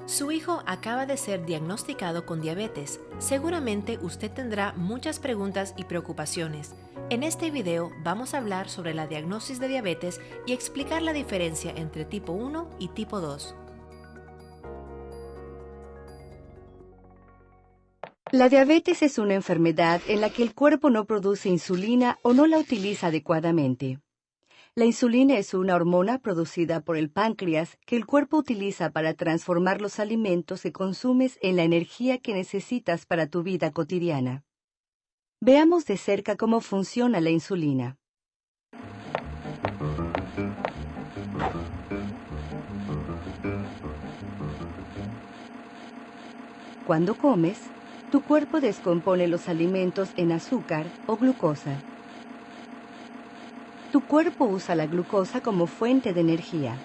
Su hijo acaba de ser diagnosticado con diabetes. Seguramente usted tendrá muchas preguntas y preocupaciones. En este video vamos a hablar sobre la diagnosis de diabetes y explicar la diferencia entre tipo 1 y tipo 2. La diabetes es una enfermedad en la que el cuerpo no produce insulina o no la utiliza adecuadamente. La insulina es una hormona producida por el páncreas que el cuerpo utiliza para transformar los alimentos que consumes en la energía que necesitas para tu vida cotidiana. Veamos de cerca cómo funciona la insulina. Cuando comes, tu cuerpo descompone los alimentos en azúcar o glucosa. Tu cuerpo usa la glucosa como fuente de energía.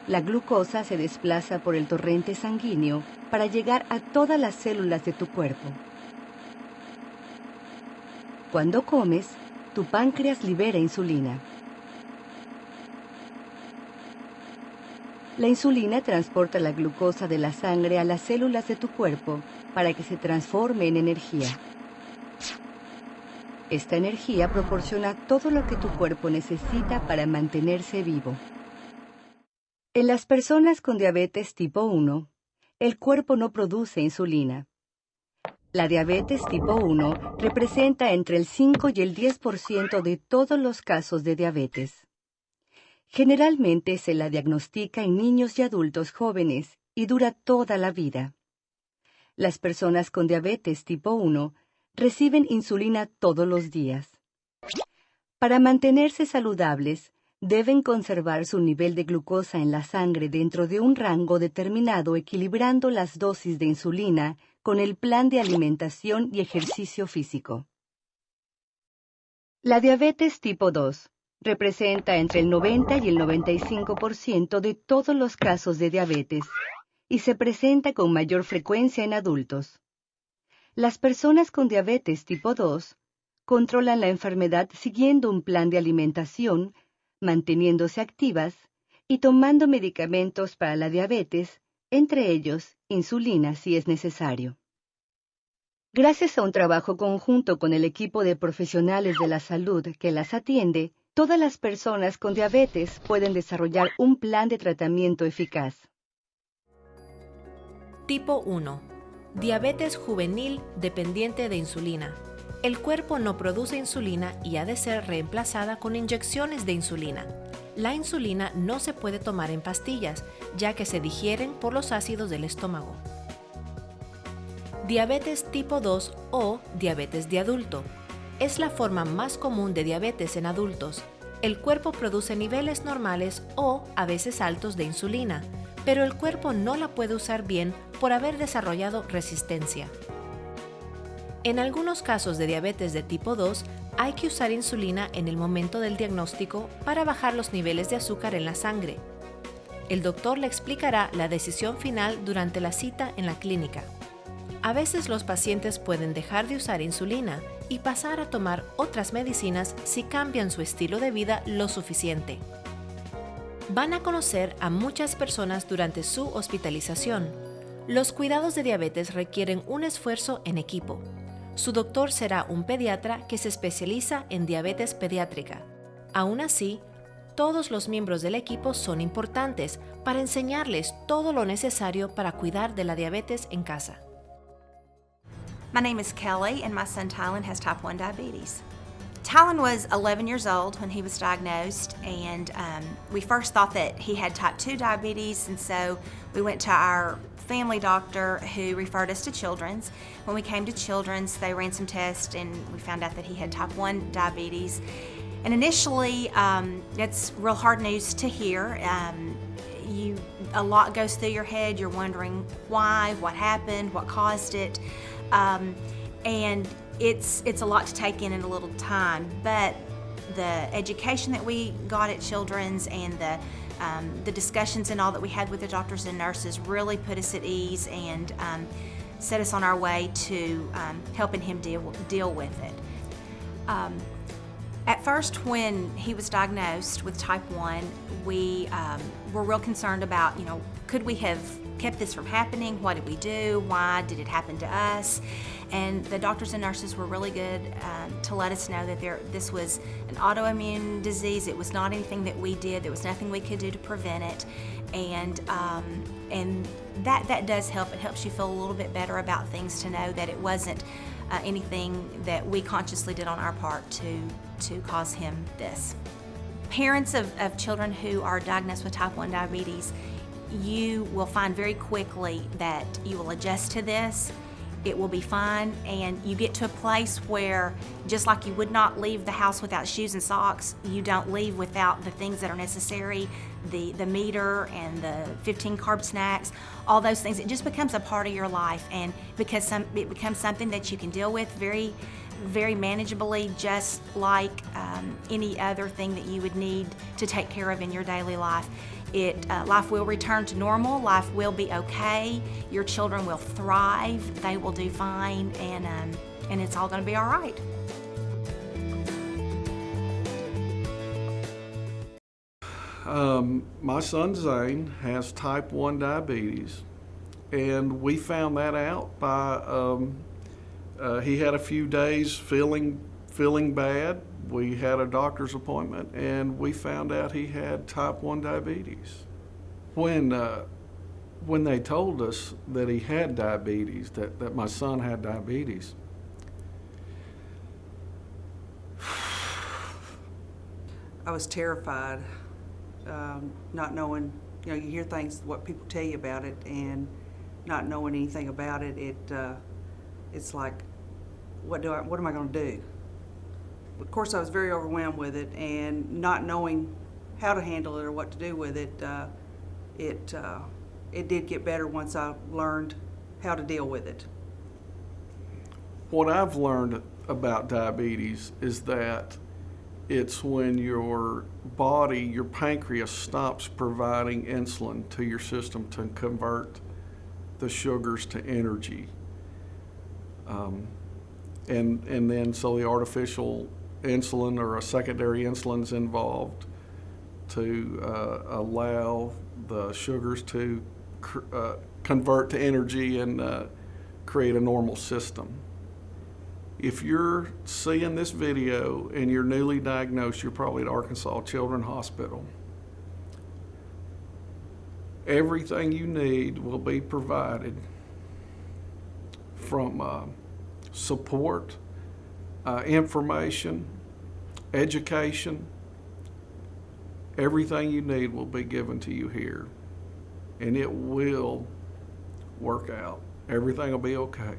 La glucosa se desplaza por el torrente sanguíneo para llegar a todas las células de tu cuerpo. Cuando comes, tu páncreas libera insulina. La insulina transporta la glucosa de la sangre a las células de tu cuerpo para que se transforme en energía. Esta energía proporciona todo lo que tu cuerpo necesita para mantenerse vivo. En las personas con diabetes tipo 1, el cuerpo no produce insulina. La diabetes tipo 1 representa entre el 5 y el 10% de todos los casos de diabetes. Generalmente se la diagnostica en niños y adultos jóvenes y dura toda la vida. Las personas con diabetes tipo 1 reciben insulina todos los días. Para mantenerse saludables, deben conservar su nivel de glucosa en la sangre dentro de un rango determinado, equilibrando las dosis de insulina con el plan de alimentación y ejercicio físico. La diabetes tipo 2 representa entre el 90 y el 95% de todos los casos de diabetes y se presenta con mayor frecuencia en adultos. Las personas con diabetes tipo 2 controlan la enfermedad siguiendo un plan de alimentación, manteniéndose activas y tomando medicamentos para la diabetes, entre ellos insulina si es necesario. Gracias a un trabajo conjunto con el equipo de profesionales de la salud que las atiende, todas las personas con diabetes pueden desarrollar un plan de tratamiento eficaz. Tipo 1. Diabetes juvenil dependiente de insulina. El cuerpo no produce insulina y ha de ser reemplazada con inyecciones de insulina. La insulina no se puede tomar en pastillas, ya que se digieren por los ácidos del estómago. Diabetes tipo 2 o diabetes de adulto. Es la forma más común de diabetes en adultos. El cuerpo produce niveles normales o a veces altos de insulina, pero el cuerpo no la puede usar bien por haber desarrollado resistencia. En algunos casos de diabetes de tipo 2, hay que usar insulina en el momento del diagnóstico para bajar los niveles de azúcar en la sangre. El doctor le explicará la decisión final durante la cita en la clínica. A veces los pacientes pueden dejar de usar insulina y pasar a tomar otras medicinas si cambian su estilo de vida lo suficiente. Van a conocer a muchas personas durante su hospitalización. Los cuidados de diabetes requieren un esfuerzo en equipo. Su doctor será un pediatra que se especializa en diabetes pediátrica. Aún así, todos los miembros del equipo son importantes para enseñarles todo lo necesario para cuidar de la diabetes en casa. My name is Kelly, and my son Tylen has type 1 diabetes. Tylen was 11 years old when he was diagnosed, and we first thought that he had type 2 diabetes, and so we went to our family doctor who referred us to Children's. When we came to Children's, they ran some tests, and we found out that he had type 1 diabetes. And initially, it's real hard news to hear. A lot goes through your head. You're wondering why, what happened, what caused it. And it's a lot to take in a little time, but the education that we got at Children's and the discussions and all that we had with the doctors and nurses really put us at ease and set us on our way to helping him deal with it. At first, when he was diagnosed with type 1, we were real concerned about, could we have kept this from happening? What did we do? Why did it happen to us? And the doctors and nurses were really good to let us know that this was an autoimmune disease. It was not anything that we did. There was nothing we could do to prevent it. And that does help. It helps you feel a little bit better about things, to know that it wasn't anything that we consciously did on our part to cause him this. Parents of children who are diagnosed with type 1 diabetes, you will find very quickly that you will adjust to this. It will be fine, and you get to a place where, just like you would not leave the house without shoes and socks, you don't leave without the things that are necessary, the meter and the 15 carb snacks, all those things. It just becomes a part of your life, and because it becomes something that you can deal with very, very manageably, just like any other thing that you would need to take care of in your daily life. Life will return to normal. Life will be okay. Your children will thrive. They will do fine, and it's all going to be all right. My son Zane has type 1 diabetes, and we found that out by he had a few days feeling bad. We had a doctor's appointment, and we found out he had type 1 diabetes. When they told us that he had diabetes, that my son had diabetes, I was terrified, not knowing, you hear things, what people tell you about it, and not knowing anything about it, it's like, what am I going to do? Of course, I was very overwhelmed with it, and not knowing how to handle it or what to do with it, it did get better once I learned how to deal with it. What I've learned about diabetes is that it's when your body, your pancreas, stops providing insulin to your system to convert the sugars to energy. And then so the artificial insulin or a secondary insulin is involved to allow the sugars to convert to energy and create a normal system. If you're seeing this video and you're newly diagnosed, you're probably at Arkansas Children's Hospital. Everything you need will be provided, from support, information, education. Everything you need will be given to you here, and it will work out. Everything will be okay.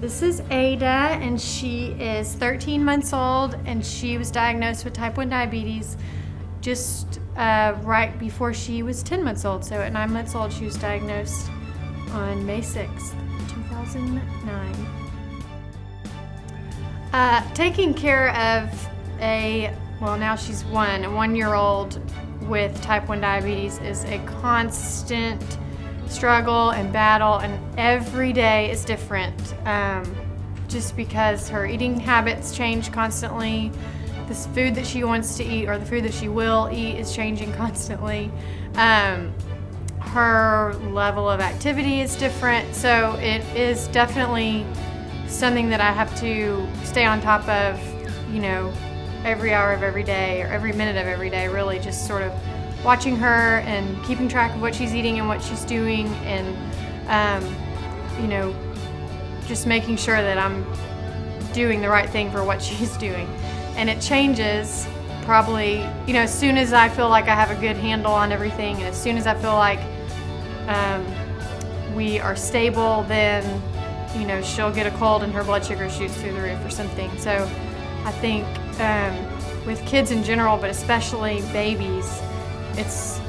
This is Ada, and she is 13 months old, and she was diagnosed with type 1 diabetes just right before she was 10 months old. So at 9 months old, she was diagnosed on May 6th, 2009. Taking care of now she's a 1-year-old with type 1 diabetes is a constant struggle and battle, and every day is different, just because her eating habits change constantly. This food that she wants to eat, or the food that she will eat, is changing constantly. Her level of activity is different, so it is definitely something that I have to stay on top of, every hour of every day, or every minute of every day, really just sort of watching her and keeping track of what she's eating and what she's doing, and just making sure that I'm doing the right thing for what she's doing. And it changes probably, as soon as I feel like I have a good handle on everything, and as soon as I feel like we are stable, then she'll get a cold and her blood sugar shoots through the roof or something. So I think with kids in general, but especially babies, it's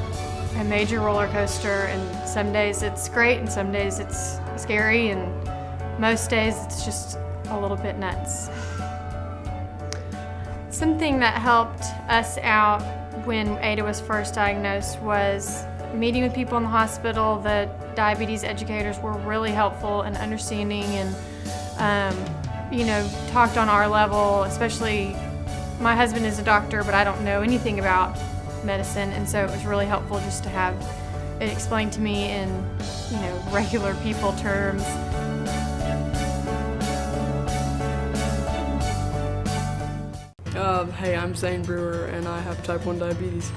a major roller coaster, and some days it's great and some days it's scary, and most days it's just a little bit nuts. Something that helped us out when Ada was first diagnosed was meeting with people in the hospital, the diabetes educators were really helpful and understanding and, talked on our level, especially my husband is a doctor, but I don't know anything about medicine, and so it was really helpful just to have it explained to me in, regular people terms. Hey, I'm Zane Brewer, and I have type 1 diabetes.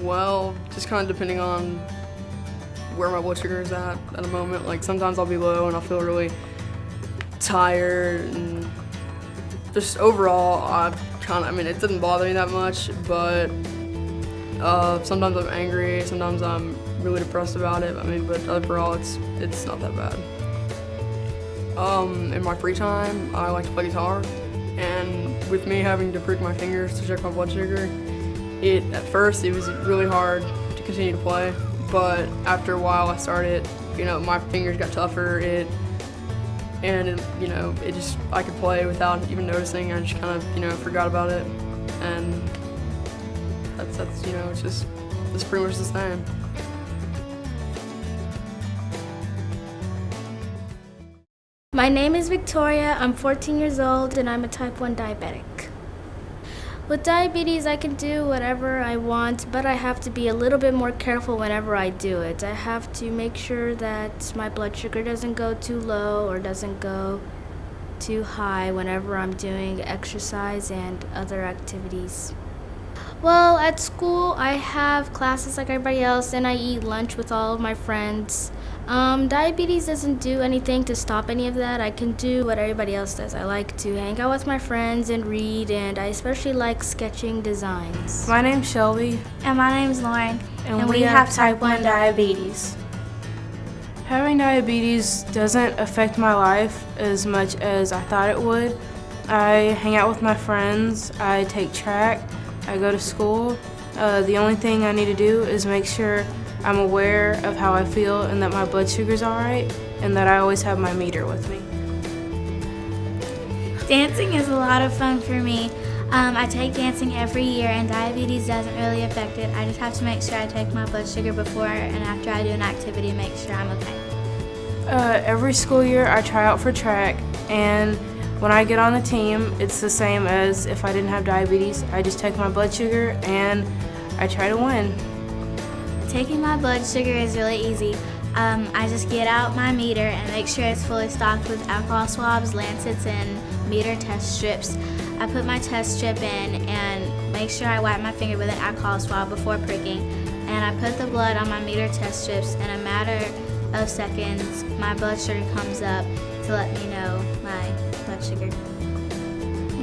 Well, just kind of depending on where my blood sugar is at a moment. Like, sometimes I'll be low and I'll feel really tired, and just overall, it doesn't bother me that much, but sometimes I'm angry, sometimes I'm really depressed about it. But overall, it's not that bad. In my free time, I like to play guitar, and with me having to prick my fingers to check my blood sugar, at first it was really hard to continue to play, but after a while I started, my fingers got tougher, I could play without even noticing. I just kind of, forgot about it, and that's it's pretty much the same. My name is Victoria, I'm 14 years old, and I'm a type 1 diabetic. With diabetes, I can do whatever I want, but I have to be a little bit more careful whenever I do it. I have to make sure that my blood sugar doesn't go too low or doesn't go too high whenever I'm doing exercise and other activities. Well, at school, I have classes like everybody else, and I eat lunch with all of my friends. Diabetes doesn't do anything to stop any of that. I can do what everybody else does. I like to hang out with my friends and read, and I especially like sketching designs. My name's Shelby. And my name's Lauren. And we have type 1 diabetes. Having diabetes doesn't affect my life as much as I thought it would. I hang out with my friends, I take track, I go to school. The only thing I need to do is make sure I'm aware of how I feel and that my blood sugar's all right, and that I always have my meter with me. Dancing is a lot of fun for me. I take dancing every year, and diabetes doesn't really affect it. I just have to make sure I take my blood sugar before and after I do an activity to make sure I'm okay. Every school year I try out for track, and when I get on the team, it's the same as if I didn't have diabetes. I just take my blood sugar and I try to win. Taking my blood sugar is really easy. I just get out my meter and make sure it's fully stocked with alcohol swabs, lancets, and meter test strips. I put my test strip in and make sure I wipe my finger with an alcohol swab before pricking. And I put the blood on my meter test strips. In a matter of seconds, my blood sugar comes up to let me know my blood sugar.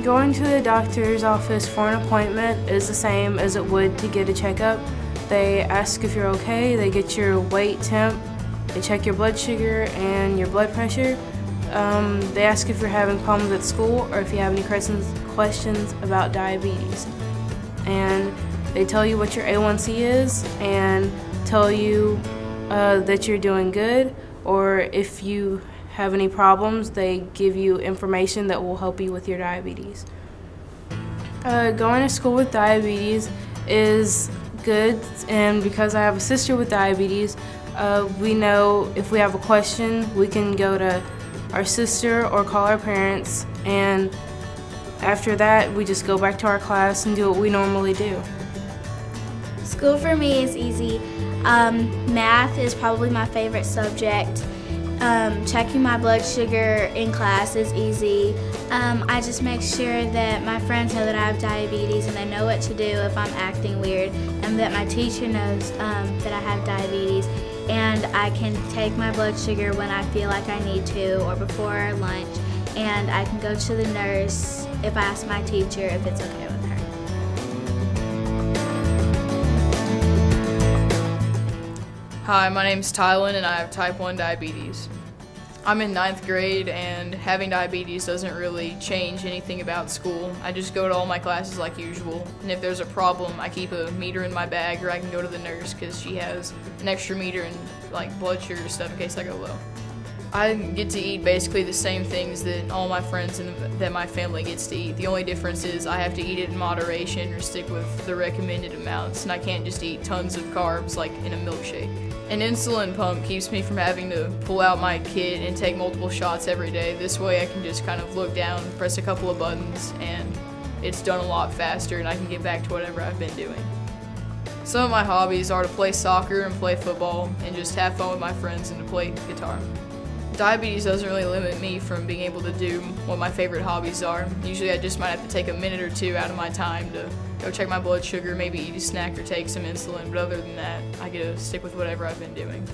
Going to the doctor's office for an appointment is the same as it would to get a checkup. They ask if you're okay, they get your weight, temp, they check your blood sugar and your blood pressure. They ask if you're having problems at school or if you have any questions about diabetes. And they tell you what your A1C is and tell you that you're doing good, or if you have any problems, they give you information that will help you with your diabetes. Going to school with diabetes is good, and because I have a sister with diabetes, we know if we have a question, we can go to our sister or call our parents, and after that, we just go back to our class and do what we normally do. School for me is easy. Math is probably my favorite subject. Checking my blood sugar in class is easy. I just make sure that my friends know that I have diabetes and they know what to do if I'm acting weird, and that my teacher knows that I have diabetes, and I can take my blood sugar when I feel like I need to or before lunch, and I can go to the nurse if I ask my teacher if it's okay with her. Hi, my name's Tylen and I have type 1 diabetes. I'm in 9th grade, and having diabetes doesn't really change anything about school. I just go to all my classes like usual, and if there's a problem, I keep a meter in my bag, or I can go to the nurse because she has an extra meter and like blood sugar stuff in case I go low. I get to eat basically the same things that all my friends and that my family gets to eat. The only difference is I have to eat it in moderation or stick with the recommended amounts, and I can't just eat tons of carbs like in a milkshake. An insulin pump keeps me from having to pull out my kit and take multiple shots every day. This way I can just kind of look down, press a couple of buttons, and it's done a lot faster and I can get back to whatever I've been doing. Some of my hobbies are to play soccer and play football and just have fun with my friends and to play guitar. Diabetes doesn't really limit me from being able to do what my favorite hobbies are. Usually I just might have to take a minute or two out of my time to go check my blood sugar, maybe eat a snack or take some insulin, but other than that, I get to stick with whatever I've been doing.